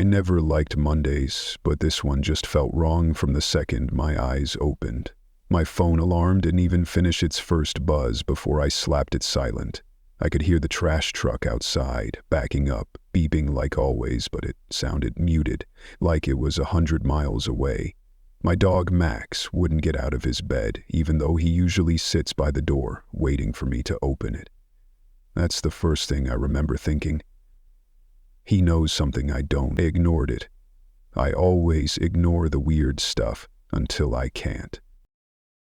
never liked Mondays, but this one just felt wrong from the second my eyes opened. My phone alarm didn't even finish its first buzz before I slapped it silent. I could hear the trash truck outside, backing up, beeping like always, but it sounded muted, like it was 100 miles away. My dog Max wouldn't get out of his bed, even though he usually sits by the door, waiting for me to open it. That's the first thing I remember thinking. He knows something I don't. I ignored it. I always ignore the weird stuff until I can't.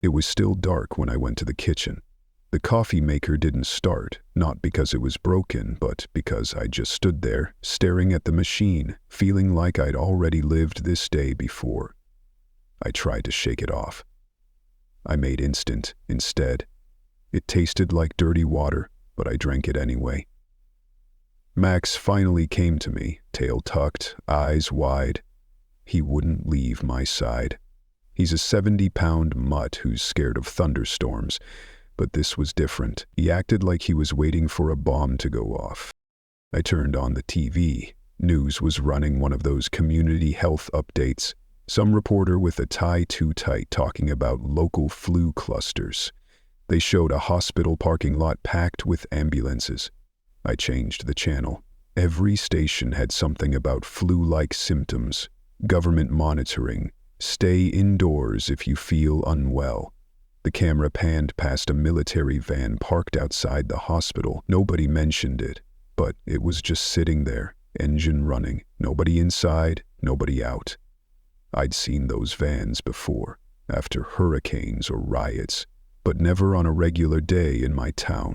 It was still dark when I went to the kitchen. The coffee maker didn't start, not because it was broken, but because I just stood there, staring at the machine, feeling like I'd already lived this day before. I tried to shake it off. I made instant instead. It tasted like dirty water, but I drank it anyway. Max finally came to me, tail tucked, eyes wide. He wouldn't leave my side. He's a 70-pound mutt who's scared of thunderstorms, but this was different. He acted like he was waiting for a bomb to go off. I turned on the TV. News was running one of those community health updates. Some reporter with a tie too tight talking about local flu clusters. They showed a hospital parking lot packed with ambulances. I changed the channel. Every station had something about flu-like symptoms, government monitoring, stay indoors if you feel unwell. The camera panned past a military van parked outside the hospital. Nobody mentioned it, but it was just sitting there, engine running, nobody inside, nobody out. I'd seen those vans before, after hurricanes or riots, but never on a regular day in my town.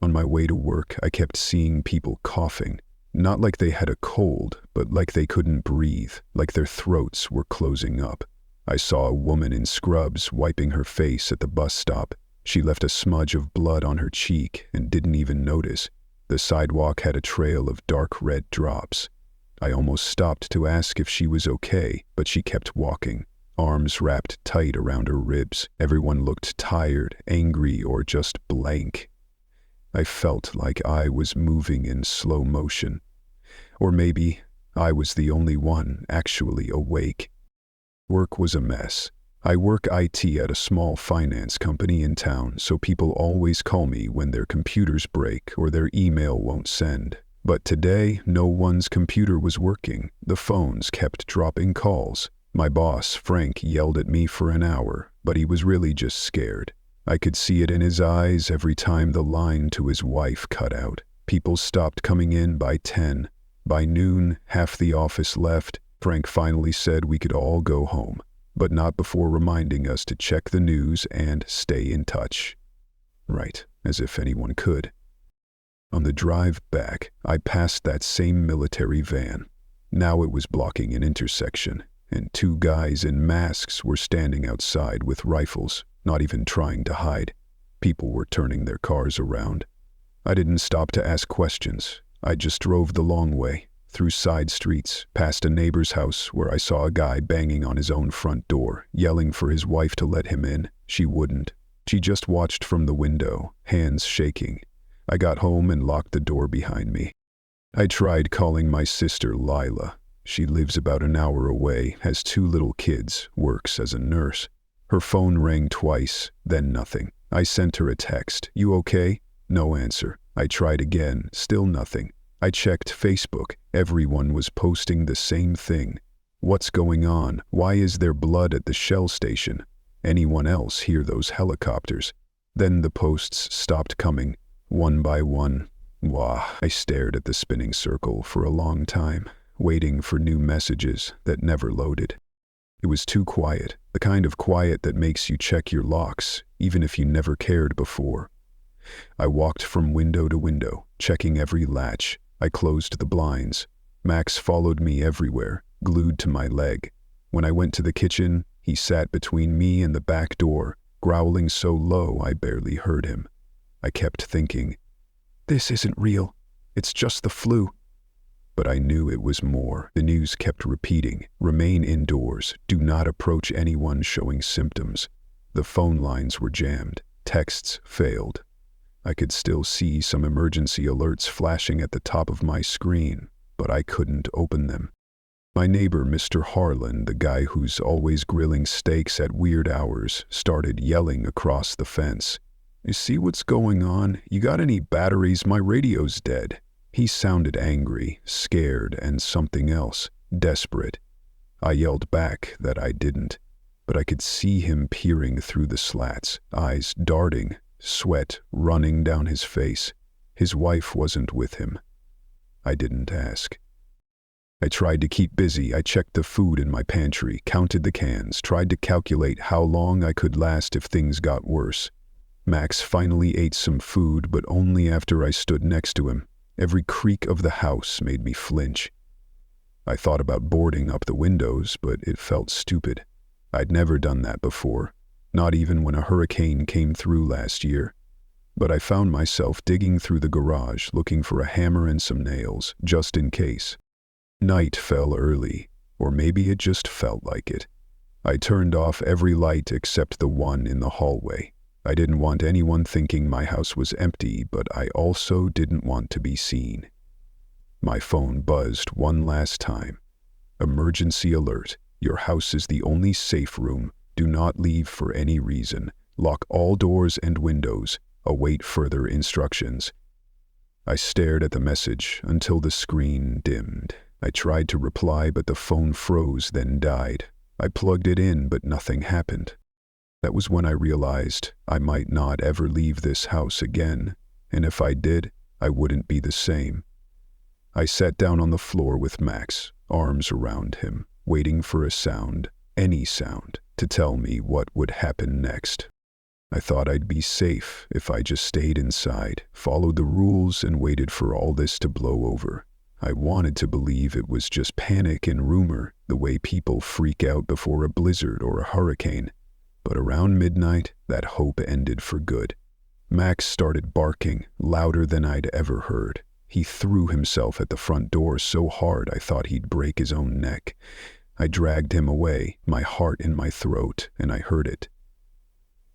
On my way to work, I kept seeing people coughing, not like they had a cold, but like they couldn't breathe, like their throats were closing up. I saw a woman in scrubs wiping her face at the bus stop. She left a smudge of blood on her cheek and didn't even notice. The sidewalk had a trail of dark red drops. I almost stopped to ask if she was okay, but she kept walking, arms wrapped tight around her ribs. Everyone looked tired, angry, or just blank. I felt like I was moving in slow motion. Or maybe I was the only one actually awake. Work was a mess. I work IT at a small finance company in town, so people always call me when their computers break or their email won't send. But today, no one's computer was working. The phones kept dropping calls. My boss, Frank, yelled at me for an hour, but he was really just scared. I could see it in his eyes every time the line to his wife cut out. People stopped coming in by 10. By noon, half the office left. Frank finally said we could all go home, but not before reminding us to check the news and stay in touch. Right, as if anyone could. On the drive back, I passed that same military van. Now it was blocking an intersection, and two guys in masks were standing outside with rifles, not even trying to hide. People were turning their cars around. I didn't stop to ask questions. I just drove the long way, through side streets, past a neighbor's house where I saw a guy banging on his own front door, yelling for his wife to let him in. She wouldn't. She just watched from the window, hands shaking. I got home and locked the door behind me. I tried calling my sister Lila. She lives about an hour away, has 2 little kids, works as a nurse. Her phone rang twice, then nothing. I sent her a text, "You okay?" No answer. I tried again, still nothing. I checked Facebook. Everyone was posting the same thing. What's going on? Why is there blood at the Shell station? Anyone else hear those helicopters? Then the posts stopped coming, one by one. I stared at the spinning circle for a long time, waiting for new messages that never loaded. It was too quiet, the kind of quiet that makes you check your locks, even if you never cared before. I walked from window to window, checking every latch. I closed the blinds. Max followed me everywhere, glued to my leg. When I went to the kitchen, he sat between me and the back door, growling so low I barely heard him. I kept thinking, this isn't real. It's just the flu. But I knew it was more. The news kept repeating, remain indoors, do not approach anyone showing symptoms. The phone lines were jammed, texts failed. I could still see some emergency alerts flashing at the top of my screen, but I couldn't open them. My neighbor, Mr. Harlan, the guy who's always grilling steaks at weird hours, started yelling across the fence. "You see what's going on? You got any batteries? My radio's dead." He sounded angry, scared, and something else, desperate. I yelled back that I didn't, but I could see him peering through the slats, eyes darting, sweat running down his face. His wife wasn't with him. I didn't ask. I tried to keep busy. I checked the food in my pantry, counted the cans, tried to calculate how long I could last if things got worse. Max finally ate some food, but only after I stood next to him. Every creak of the house made me flinch. I thought about boarding up the windows, but it felt stupid. I'd never done that before, not even when a hurricane came through last year. But I found myself digging through the garage, looking for a hammer and some nails, just in case. Night fell early, or maybe it just felt like it. I turned off every light except the one in the hallway. I didn't want anyone thinking my house was empty, but I also didn't want to be seen. My phone buzzed one last time. "Emergency alert. Your house is the only safe room. Do not leave for any reason. Lock all doors and windows. Await further instructions." I stared at the message until the screen dimmed. I tried to reply, but the phone froze, then died. I plugged it in, but nothing happened. That was when I realized I might not ever leave this house again, and if I did, I wouldn't be the same. I sat down on the floor with Max, arms around him, waiting for a sound, any sound, to tell me what would happen next. I thought I'd be safe if I just stayed inside, followed the rules, and waited for all this to blow over. I wanted to believe it was just panic and rumor, the way people freak out before a blizzard or a hurricane. But around midnight, that hope ended for good. Max started barking, louder than I'd ever heard. He threw himself at the front door so hard I thought he'd break his own neck. I dragged him away, my heart in my throat, and I heard it.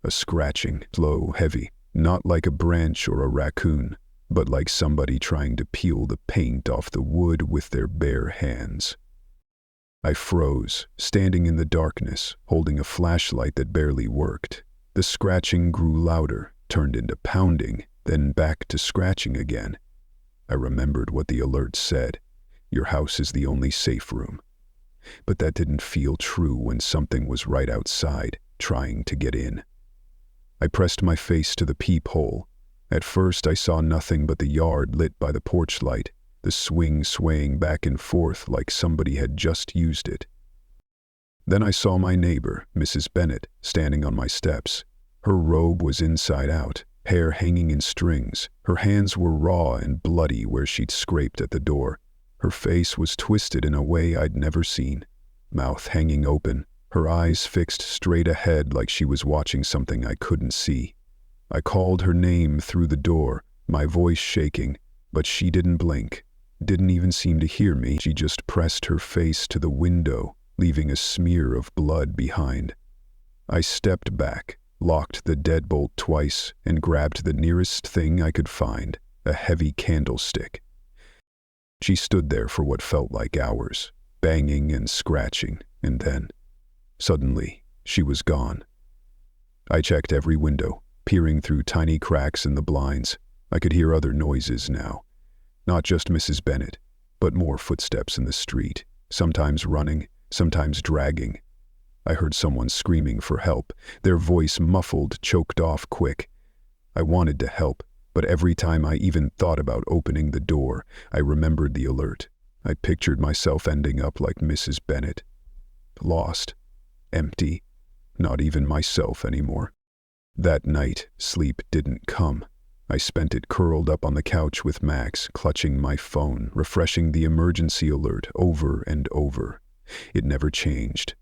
A scratching, slow, heavy, not like a branch or a raccoon, but like somebody trying to peel the paint off the wood with their bare hands. I froze, standing in the darkness, holding a flashlight that barely worked. The scratching grew louder, turned into pounding, then back to scratching again. I remembered what the alert said. Your house is the only safe room. But that didn't feel true when something was right outside, trying to get in. I pressed my face to the peephole. At first I saw nothing but the yard lit by the porch light, the swing swaying back and forth like somebody had just used it. Then I saw my neighbor, Mrs. Bennett, standing on my steps. Her robe was inside out, hair hanging in strings. Her hands were raw and bloody where she'd scraped at the door. Her face was twisted in a way I'd never seen, mouth hanging open, her eyes fixed straight ahead like she was watching something I couldn't see. I called her name through the door, my voice shaking, but she didn't blink, didn't even seem to hear me. She just pressed her face to the window, leaving a smear of blood behind. I stepped back, locked the deadbolt twice, and grabbed the nearest thing I could find, a heavy candlestick. She stood there for what felt like hours, banging and scratching, and then, suddenly, she was gone. I checked every window, peering through tiny cracks in the blinds. I could hear other noises now. Not just Mrs. Bennett, but more footsteps in the street, sometimes running, sometimes dragging. I heard someone screaming for help, their voice muffled, choked off quick. I wanted to help, but every time I even thought about opening the door, I remembered the alert. I pictured myself ending up like Mrs. Bennett. Lost. Empty. Not even myself anymore. That night, sleep didn't come. I spent it curled up on the couch with Max, clutching my phone, refreshing the emergency alert over and over. It never changed.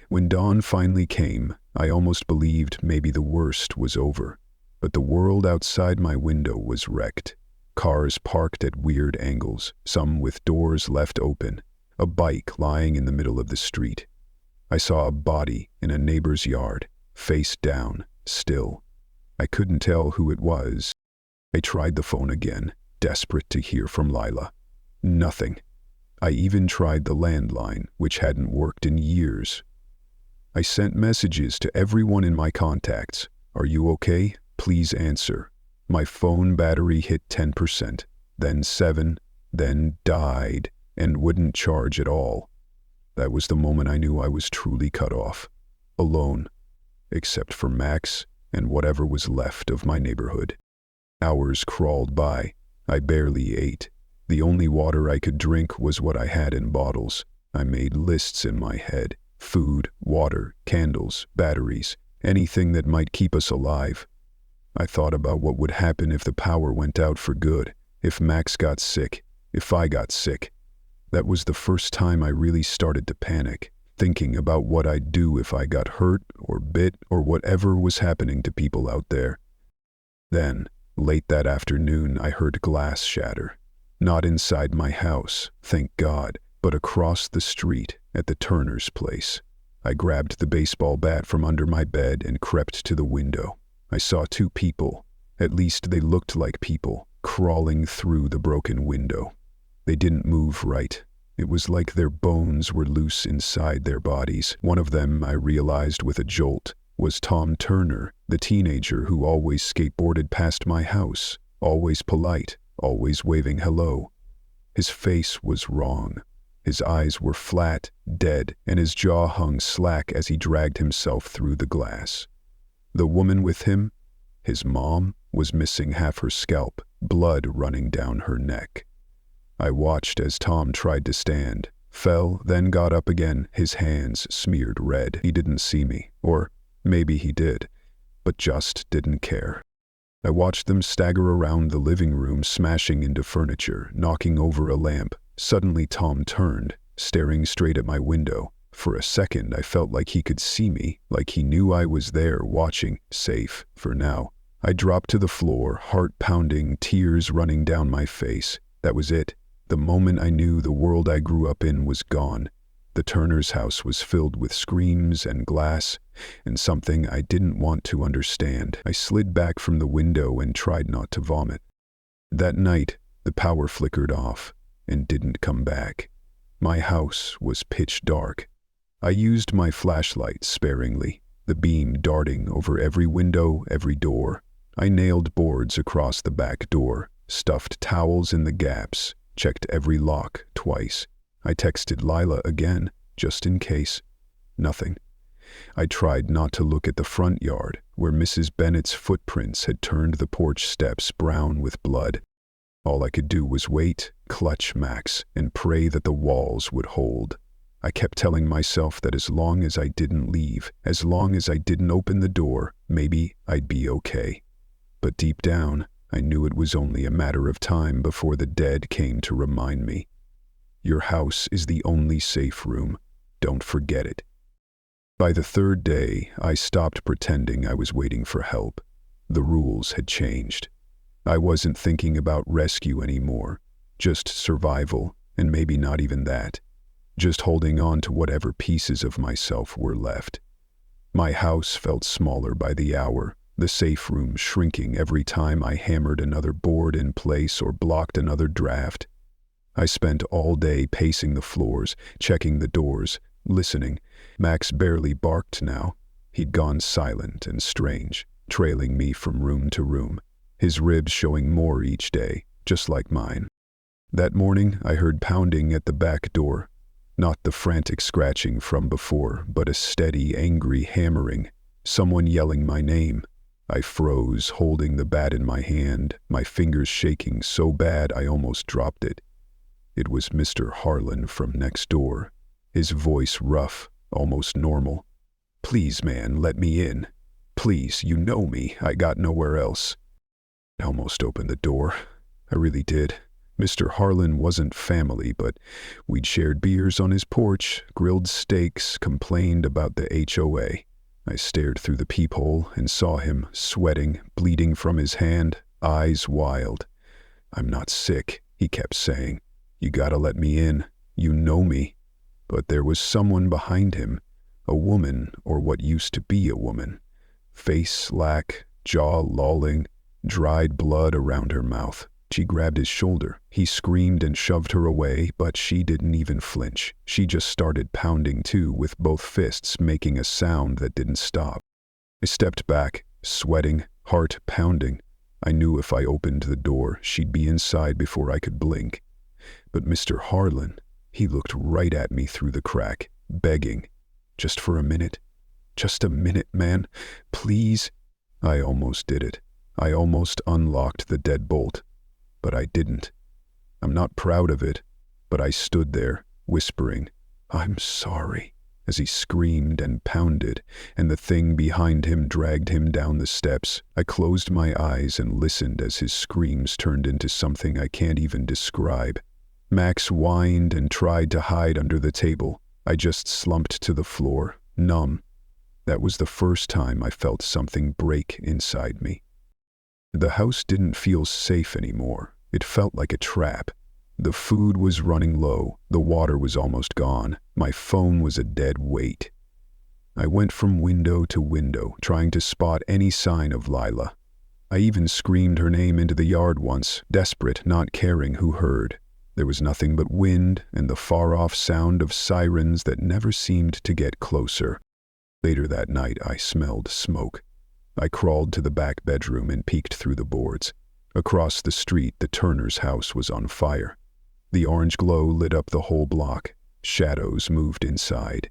When dawn finally came, I almost believed maybe the worst was over. But the world outside my window was wrecked. Cars parked at weird angles, some with doors left open, a bike lying in the middle of the street. I saw a body in a neighbor's yard, face down, still. I couldn't tell who it was. I tried the phone again, desperate to hear from Lila. Nothing. I even tried the landline, which hadn't worked in years. I sent messages to everyone in my contacts. Are you okay? Please answer. My phone battery hit 10%, then 7, then died, and wouldn't charge at all. That was the moment I knew I was truly cut off. Alone, except for Max and whatever was left of my neighborhood. Hours crawled by. I barely ate. The only water I could drink was what I had in bottles. I made lists in my head. Food, water, candles, batteries, anything that might keep us alive. I thought about what would happen if the power went out for good, if Max got sick, if I got sick. That was the first time I really started to panic, thinking about what I'd do if I got hurt or bit or whatever was happening to people out there. Then, late that afternoon, I heard glass shatter. Not inside my house, thank God, but across the street at the Turner's place. I grabbed the baseball bat from under my bed and crept to the window. I saw 2 people, at least they looked like people, crawling through the broken window. They didn't move right. It was like their bones were loose inside their bodies. One of them, I realized with a jolt, was Tom Turner, the teenager who always skateboarded past my house, always polite, always waving hello. His face was wrong. His eyes were flat, dead, and his jaw hung slack as he dragged himself through the glass. The woman with him, his mom, was missing half her scalp, blood running down her neck. I watched as Tom tried to stand, fell, then got up again, his hands smeared red. He didn't see me, or maybe he did, but just didn't care. I watched them stagger around the living room, smashing into furniture, knocking over a lamp. Suddenly Tom turned, staring straight at my window. For a second I felt like he could see me, like he knew I was there watching, safe, for now. I dropped to the floor, heart pounding, tears running down my face. That was it. The moment I knew the world I grew up in was gone. The Turner's house was filled with screams and glass, and something I didn't want to understand. I slid back from the window and tried not to vomit. That night, the power flickered off and didn't come back. My house was pitch dark. I used my flashlight sparingly, the beam darting over every window, every door. I nailed boards across the back door, stuffed towels in the gaps, checked every lock twice. I texted Lila again, just in case. Nothing. I tried not to look at the front yard, where Mrs. Bennett's footprints had turned the porch steps brown with blood. All I could do was wait, clutch Max, and pray that the walls would hold. I kept telling myself that as long as I didn't leave, as long as I didn't open the door, maybe I'd be okay. But deep down, I knew it was only a matter of time before the dead came to remind me. Your house is the only safe room. Don't forget it. By the 3rd day, I stopped pretending I was waiting for help. The rules had changed. I wasn't thinking about rescue anymore, just survival, and maybe not even that. Just holding on to whatever pieces of myself were left. My house felt smaller by the hour, the safe room shrinking every time I hammered another board in place or blocked another draft. I spent all day pacing the floors, checking the doors, listening. Max barely barked now. He'd gone silent and strange, trailing me from room to room, his ribs showing more each day, just like mine. That morning, I heard pounding at the back door. Not the frantic scratching from before, but a steady, angry hammering. Someone yelling my name. I froze, holding the bat in my hand, my fingers shaking so bad I almost dropped it. It was Mr. Harlan from next door, his voice rough, almost normal. Please, man, let me in. Please, you know me, I got nowhere else. I almost opened the door. I really did. Mr. Harlan wasn't family, but we'd shared beers on his porch, grilled steaks, complained about the HOA. I stared through the peephole and saw him, sweating, bleeding from his hand, eyes wild. I'm not sick, he kept saying. You gotta let me in. You know me. But there was someone behind him, a woman, or what used to be a woman. Face slack, jaw lolling, dried blood around her mouth. She grabbed his shoulder. He screamed and shoved her away, but she didn't even flinch. She just started pounding too, with both fists making a sound that didn't stop. I stepped back, sweating, heart pounding. I knew if I opened the door, she'd be inside before I could blink. But Mr. Harlan, he looked right at me through the crack, begging. Just for a minute. Just a minute, man. Please. I almost did it. I almost unlocked the deadbolt. But I didn't. I'm not proud of it, but I stood there, whispering, "I'm sorry," as he screamed and pounded, and the thing behind him dragged him down the steps. I closed my eyes and listened as his screams turned into something I can't even describe. Max whined and tried to hide under the table. I just slumped to the floor, numb. That was the first time I felt something break inside me. The house didn't feel safe anymore. It felt like a trap. The food was running low. The water was almost gone. My phone was a dead weight. I went from window to window, trying to spot any sign of Lila. I even screamed her name into the yard once, desperate, not caring who heard. There was nothing but wind and the far-off sound of sirens that never seemed to get closer. Later that night, I smelled smoke. I crawled to the back bedroom and peeked through the boards. Across the street, the Turner's house was on fire. The orange glow lit up the whole block. Shadows moved inside.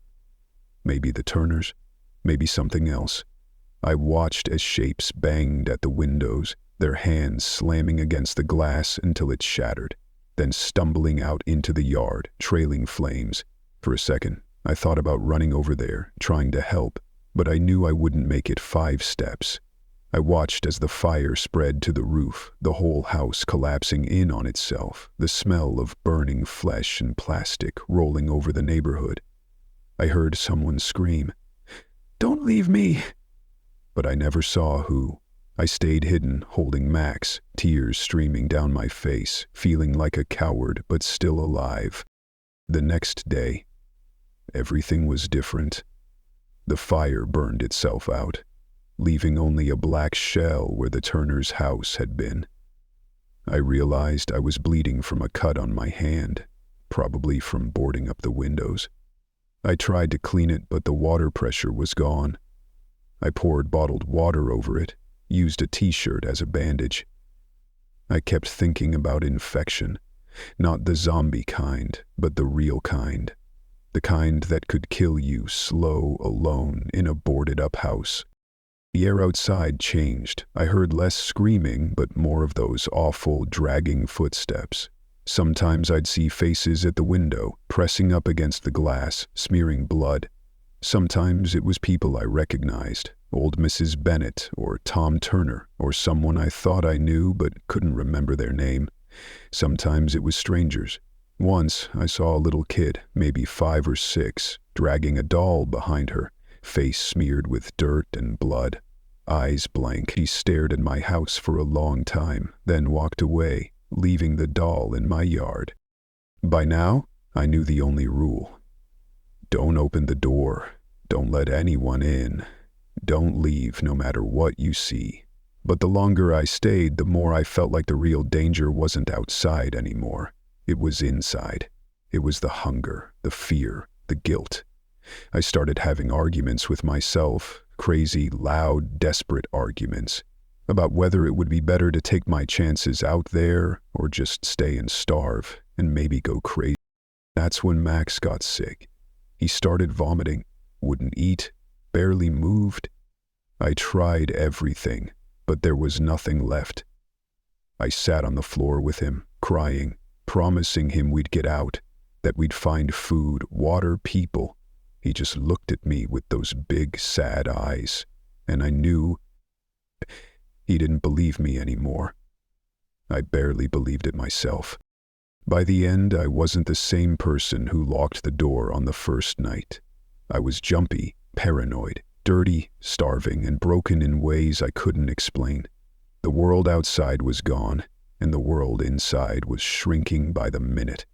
Maybe the Turners, maybe something else. I watched as shapes banged at the windows, their hands slamming against the glass until it shattered, then stumbling out into the yard, trailing flames. For a second, I thought about running over there, trying to help, but I knew I wouldn't make it 5 steps. I watched as the fire spread to the roof, the whole house collapsing in on itself, the smell of burning flesh and plastic rolling over the neighborhood. I heard someone scream, "Don't leave me!" But I never saw who. I stayed hidden, holding Max, tears streaming down my face, feeling like a coward but still alive. The next day, everything was different. The fire burned itself out, leaving only a black shell where the Turner's house had been. I realized I was bleeding from a cut on my hand, probably from boarding up the windows. I tried to clean it, but the water pressure was gone. I poured bottled water over it, used a t-shirt as a bandage. I kept thinking about infection, not the zombie kind, but the real kind. The kind that could kill you slow, alone, in a boarded-up house. The air outside changed. I heard less screaming, but more of those awful, dragging footsteps. Sometimes I'd see faces at the window, pressing up against the glass, smearing blood. Sometimes it was people I recognized, old Mrs. Bennett or Tom Turner, or someone I thought I knew but couldn't remember their name. Sometimes it was strangers. Once I saw a little kid, maybe 5 or 6, dragging a doll behind her, face smeared with dirt and blood. Eyes blank, he stared at my house for a long time, then walked away, leaving the doll in my yard. By now, I knew the only rule. Don't open the door. Don't let anyone in. Don't leave no matter what you see. But the longer I stayed, the more I felt like the real danger wasn't outside anymore. It was inside. It was the hunger, the fear, the guilt. I started having arguments with myself, crazy, loud, desperate arguments, about whether it would be better to take my chances out there or just stay and starve and maybe go crazy. That's when Max got sick. He started vomiting, wouldn't eat, barely moved. I tried everything, but there was nothing left. I sat on the floor with him, crying, promising him we'd get out, that we'd find food, water, people. He just looked at me with those big, sad eyes, and I knew he didn't believe me anymore. I barely believed it myself. By the end, I wasn't the same person who locked the door on the first night. I was jumpy, paranoid, dirty, starving, and broken in ways I couldn't explain. The world outside was gone, and the world inside was shrinking by the minute.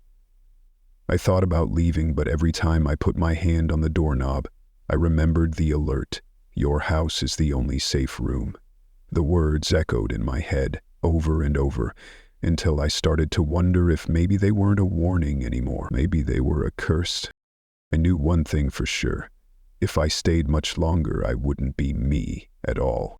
I thought about leaving, but every time I put my hand on the doorknob, I remembered the alert, "Your house is the only safe room." The words echoed in my head, over and over, until I started to wonder if maybe they weren't a warning anymore. Maybe they were a curse. I knew one thing for sure. If I stayed much longer, I wouldn't be me at all.